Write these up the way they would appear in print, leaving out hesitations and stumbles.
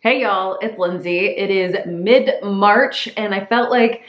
Hey y'all, it's Lindsay. It is mid-March and I felt like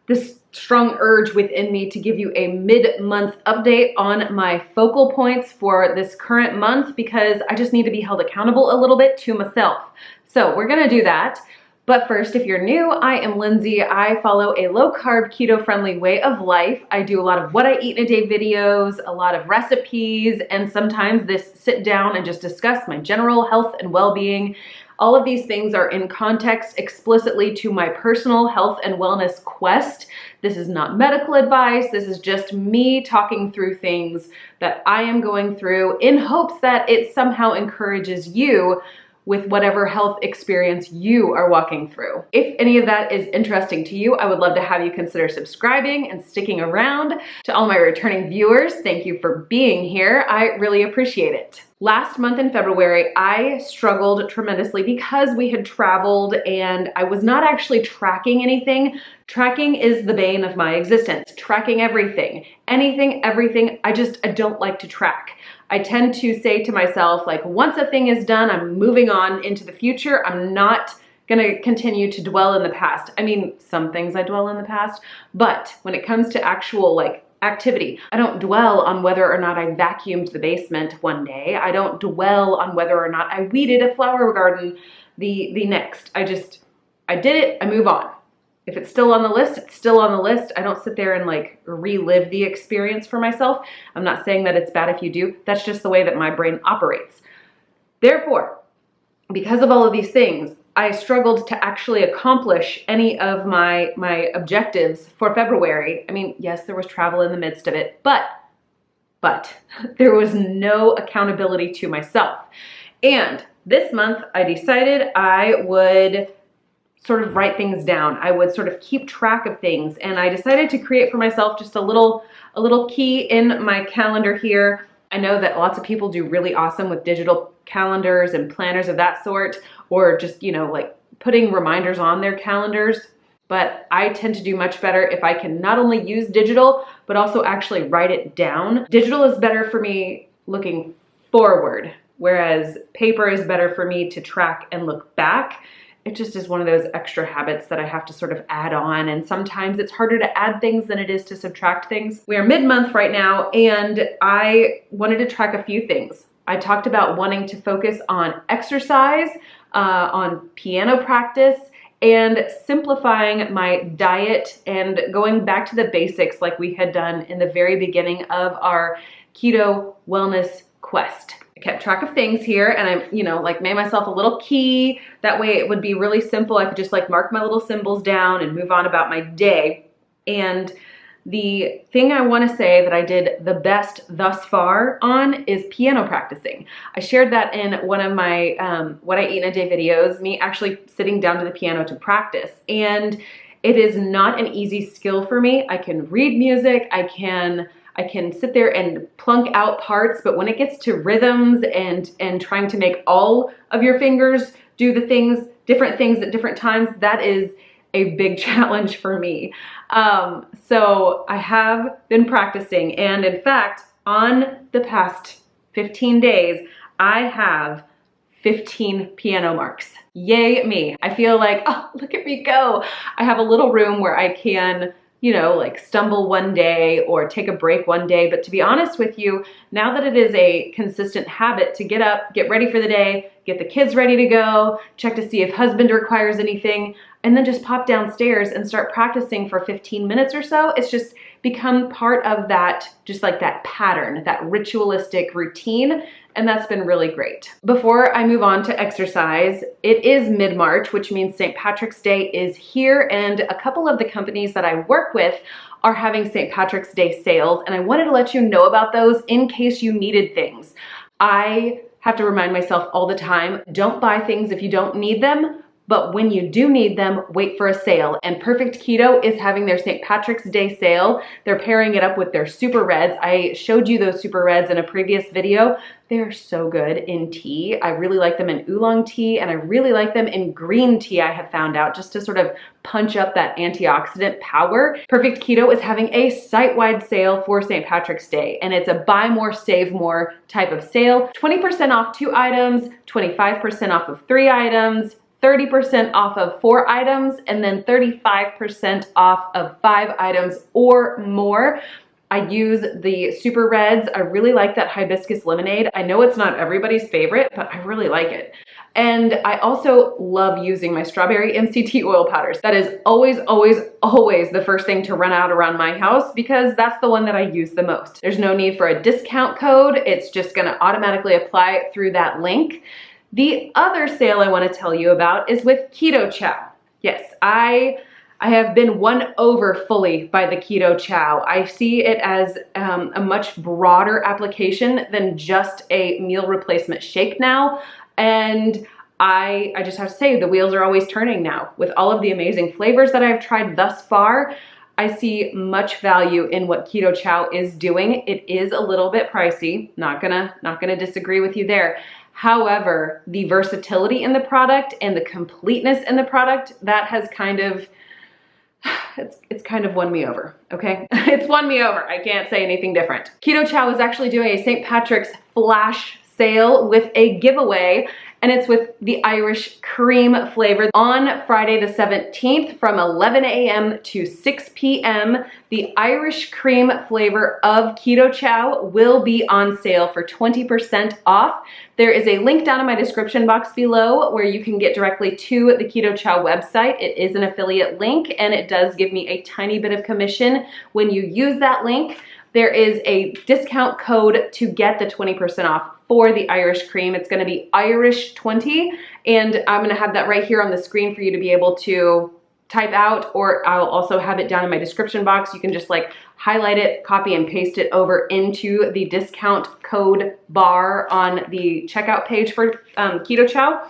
this strong urge within me to give you a mid-month update on my focal points for this current month because I just need to be held accountable a little bit to myself. So we're gonna do that. But first, if you're new, I am Lindsay. I follow a low-carb, keto-friendly way of life. I do a lot of what I eat in a day videos, a lot of recipes, and sometimes this sit down and just discuss my general health and well-being. All of these things are in context explicitly to my personal health and wellness quest. This is not medical advice. This is just me talking through things that I am going through in hopes that it somehow encourages you with whatever health experience you are walking through. If any of that is interesting to you, I would love to have you consider subscribing and sticking around. To all my returning viewers, thank you for being here. I really appreciate it. Last month in February, I struggled tremendously because we had traveled and I was not actually tracking anything. Tracking is the bane of my existence. Tracking everything, anything, everything. I don't like to track. I tend to say to myself, like, once a thing is done, I'm moving on into the future. I'm not gonna continue to dwell in the past. I mean, some things I dwell in the past, but when it comes to actual activity, I don't dwell on whether or not I vacuumed the basement one day. I don't dwell on whether or not I weeded a flower garden the next. I did it, I move on. If it's still on the list, it's still on the list. I don't sit there and relive the experience for myself. I'm not saying that it's bad if you do. That's just the way that my brain operates. Therefore, because of all of these things, I struggled to actually accomplish any of my objectives for February. I mean, yes, there was travel in the midst of it, but there was no accountability to myself. And this month I decided I would sort of write things down. I would sort of keep track of things, and I decided to create for myself just a little key in my calendar here. I know that lots of people do really awesome with digital calendars and planners of that sort, or just, putting reminders on their calendars. But I tend to do much better if I can not only use digital, but also actually write it down. Digital is better for me looking forward, whereas paper is better for me to track and look back. It just is one of those extra habits that I have to sort of add on, and sometimes it's harder to add things than it is to subtract things. We are mid-month right now, and I wanted to track a few things. I talked about wanting to focus on exercise, on piano practice, and simplifying my diet and going back to the basics like we had done in the very beginning of our keto wellness quest. I kept track of things here, and I, made myself a little key. That way it would be really simple. I could just mark my little symbols down and move on about my day. And the thing I want to say that I did the best thus far on is piano practicing. I shared that in one of my what I eat in a day videos, me actually sitting down to the piano to practice. And it is not an easy skill for me. I can read music, I can sit there and plunk out parts, but when it gets to rhythms and trying to make all of your fingers do different things at different times, that is a big challenge for me. So I have been practicing, and in fact, on the past 15 days, I have 15 piano marks. Yay me. I feel like, oh, look at me go. I have a little room where I can stumble one day or take a break one day. But to be honest with you, now that it is a consistent habit to get up, get ready for the day, get the kids ready to go, check to see if husband requires anything, and then just pop downstairs and start practicing for 15 minutes or so, it's just become part of that, just that pattern, that ritualistic routine. And that's been really great. Before I move on to exercise, it is mid-March, which means St. Patrick's Day is here, and a couple of the companies that I work with are having St. Patrick's Day sales, and I wanted to let you know about those in case you needed things. I have to remind myself all the time, don't buy things if you don't need them. But when you do need them, wait for a sale. And Perfect Keto is having their St. Patrick's Day sale. They're pairing it up with their Super Reds. I showed you those Super Reds in a previous video. They're so good in tea. I really like them in oolong tea, and I really like them in green tea, I have found out, just to sort of punch up that antioxidant power. Perfect Keto is having a site-wide sale for St. Patrick's Day, and it's a buy more, save more type of sale. 20% off 2 items, 25% off of 3 items, 30% off of 4 items, and then 35% off of 5 items or more. I use the Super Reds. I really like that hibiscus lemonade. I know it's not everybody's favorite, but I really like it. And I also love using my strawberry MCT oil powders. That is always, always, always the first thing to run out around my house because that's the one that I use the most. There's no need for a discount code. It's just gonna automatically apply through that link. The other sale I want to tell you about is with Keto Chow. Yes, I have been won over fully by the Keto Chow. I see it as a much broader application than just a meal replacement shake now. And I just have to say the wheels are always turning now. With all of the amazing flavors that I've tried thus far, I see much value in what Keto Chow is doing. It is a little bit pricey. Not gonna disagree with you there. However, the versatility in the product and the completeness in the product, that has kind of, it's kind of won me over, okay? It's won me over. I can't say anything different. Keto Chow is actually doing a St. Patrick's flash sale with a giveaway, and it's with the Irish cream flavor. On Friday the 17th from 11 a.m. to 6 p.m., the Irish cream flavor of Keto Chow will be on sale for 20% off. There is a link down in my description box below where you can get directly to the Keto Chow website. It is an affiliate link, and it does give me a tiny bit of commission when you use that link. There is a discount code to get the 20% off for the Irish cream. It's gonna be Irish20, and I'm gonna have that right here on the screen for you to be able to type out, or I'll also have it down in my description box. You can just like highlight it, copy and paste it over into the discount code bar on the checkout page for Keto Chow.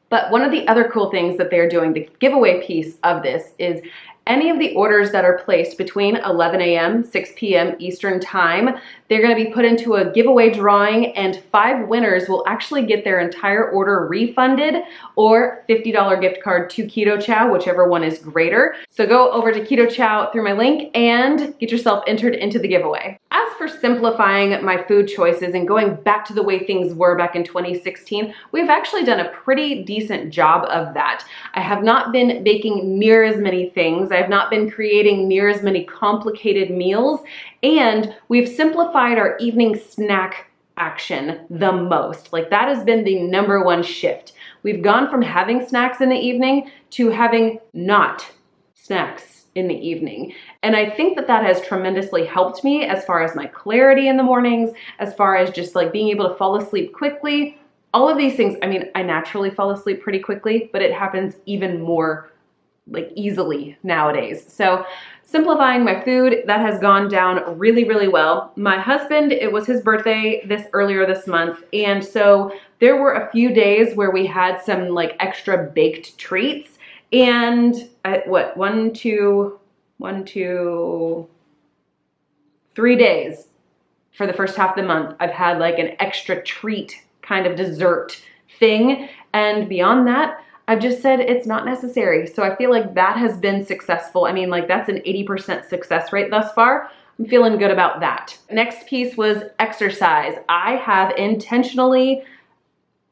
But one of the other cool things that they're doing, the giveaway piece of this, is any of the orders that are placed between 11 a.m., 6 p.m. Eastern time, they're gonna be put into a giveaway drawing, and 5 winners will actually get their entire order refunded or $50 gift card to Keto Chow, whichever one is greater. So go over to Keto Chow through my link and get yourself entered into the giveaway. As for simplifying my food choices and going back to the way things were back in 2016, we've actually done a pretty decent job of that. I have not been baking near as many things. I have not been creating near as many complicated meals, and we've simplified our evening snack action the most. Like, that has been the #1 shift. We've gone from having snacks in the evening to having not snacks in the evening. And I think that that has tremendously helped me as far as my clarity in the mornings, as far as just like being able to fall asleep quickly. All of these things, I mean, I naturally fall asleep pretty quickly, but it happens even more like easily nowadays. So simplifying my food, that has gone down really, really well. My husband, it was his birthday earlier this month. And so there were a few days where we had some like extra baked treats, and what, 3 days for the first half of the month, I've had like an extra treat kind of dessert thing. And beyond that, I've just said it's not necessary. So I feel like that has been successful. I mean, like, that's an 80% success rate thus far. I'm feeling good about that. Next piece was exercise. I have intentionally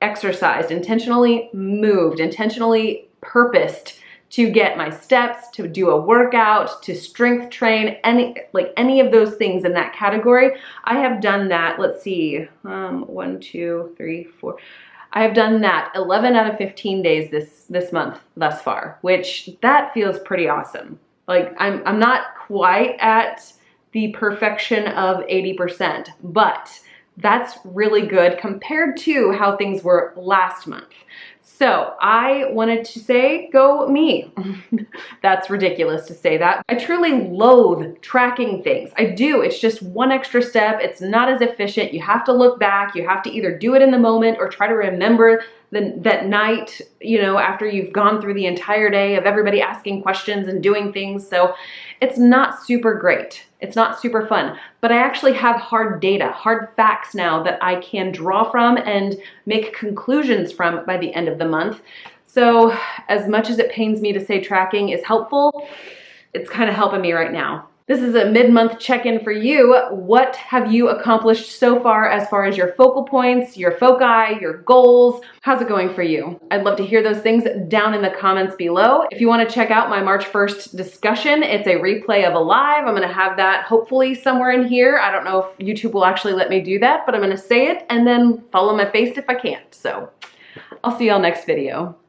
exercised, intentionally moved, intentionally purposed to get my steps, to do a workout, to strength train, any of those things in that category. I have done that. Let's see, 1, 2, 3, 4. I have done that 11 out of 15 days this month thus far, which that feels pretty awesome. Like, I'm not quite at the perfection of 80%, but that's really good compared to how things were last month. So I wanted to say, go me. That's ridiculous to say that. I truly loathe tracking things. I do. It's just one extra step. It's not as efficient. You have to look back. You have to either do it in the moment or try to remember that night, you know, after you've gone through the entire day of everybody asking questions and doing things. So it's not super great. It's not super fun, but I actually have hard data, hard facts now that I can draw from and make conclusions from by the end of the month. So as much as it pains me to say tracking is helpful, it's kind of helping me right now. This is a mid-month check-in for you. What have you accomplished so far as your focal points, your foci, your goals? How's it going for you? I'd love to hear those things down in the comments below. If you want to check out my March 1st discussion, it's a replay of a live. I'm going to have that hopefully somewhere in here. I don't know if YouTube will actually let me do that, but I'm going to say it and then follow my face if I can't. So I'll see y'all next video.